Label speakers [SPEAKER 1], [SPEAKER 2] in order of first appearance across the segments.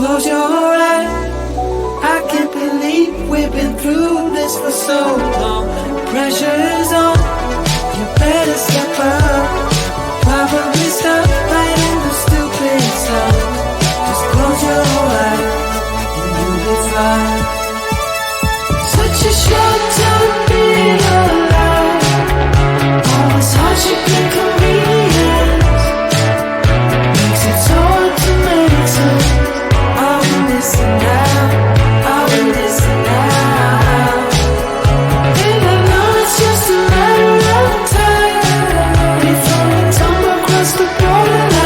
[SPEAKER 1] Close your eyes. I can't believe we've been through this for so long. Pressure's on. You better step up. Probably stop right in the stupid stuff. Just close your eyes and you'll be fine. Such a short time being alive. All this hardship inconvenience makes it so hard to make sense. Listen now, I will listen now. And I know it's just a matter of time before we tumble across the borderline.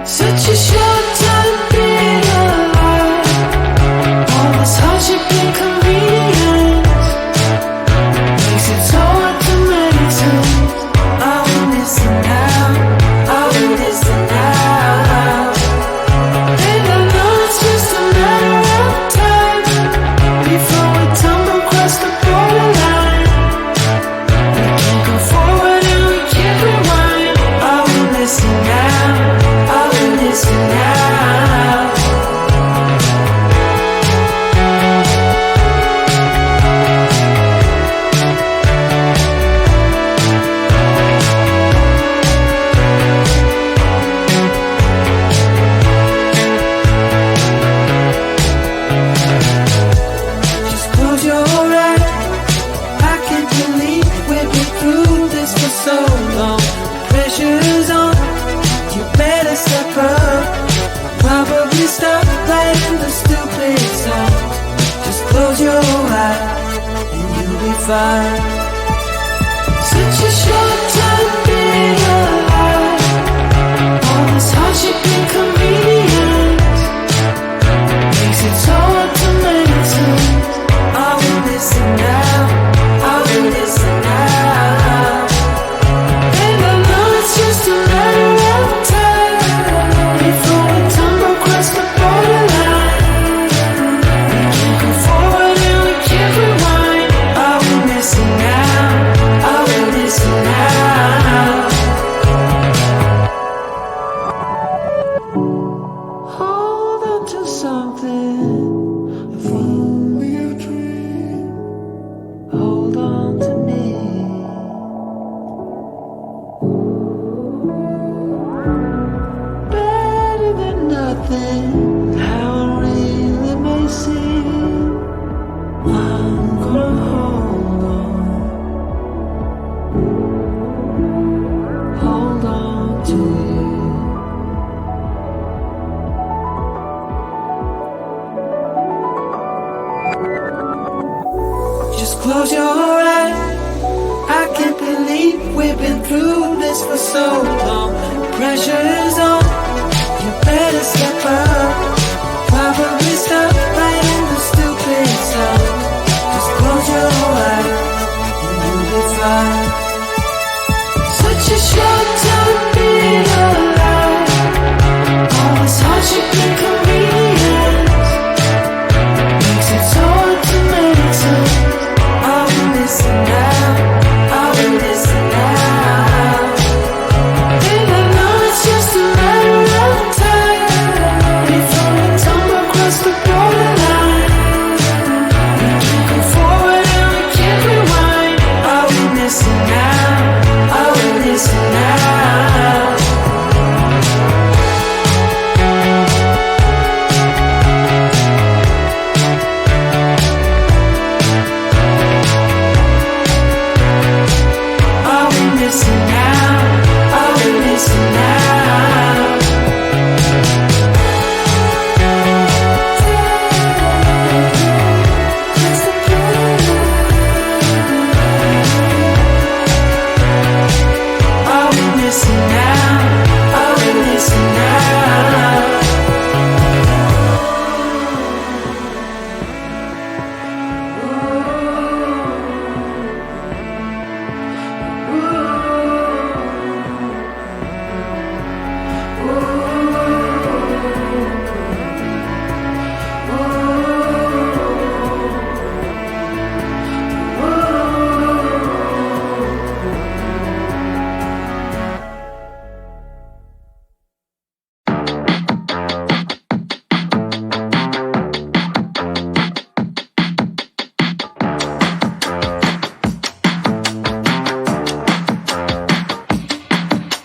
[SPEAKER 1] Such a short time being alive. All this hardship and convenience makes it so hard to meditate. Are we missing out? Are we missing out? And I know it's just a matter of time before we tumble across the borderline. We can't go forward and we can't rewind. Are we missing out? Are we missing out? Just close your eyes. I can't believe we've been through this for so long. Pressure's on. You better step up. Probably stop playing the stupid song. Just close your eyes and you'll be fine. Such a short time being alive. All this hardship and convenience makes it so hard to meditate. Are we missing out? Are we missing out? And I know it's just a matter of time before we tumble across the borderline. We can't go forward and we can't rewind. Are we missing out? Are we missing out? Hold on to something. If only a dream. Hold on to me. Better than nothing. How it really may seem. I'm gonna hold on. Hold on to you. Just close your eyes. I can't believe we've been through this for so long. Pressure's on. You better step up. Probably stop playing the stupid song. Just close your eyes and you'll be fine. Such a short time being alive. All this hardship and convenience makes it so hard to meditate. Are we missing out? Are we missing out? And I know it's just a matter of time before we tumble across the borderline. We can't go forward and we can't rewind. Are we missing out? Are we missing out? Are we missing out? Are we missing out? Are we missing out? Are we missing out?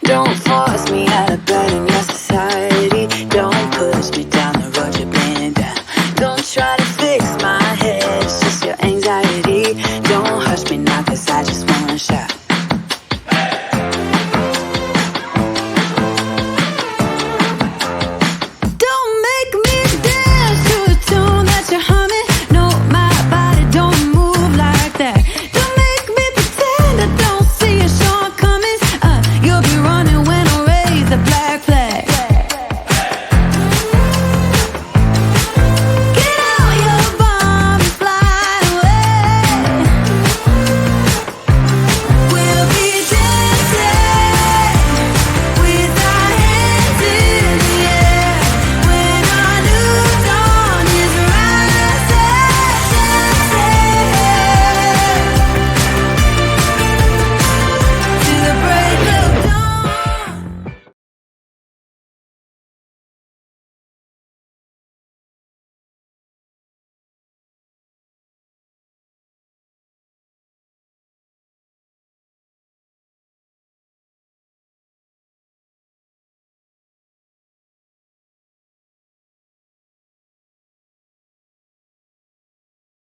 [SPEAKER 2] Don't force me out of bed in your society. Don't push me down.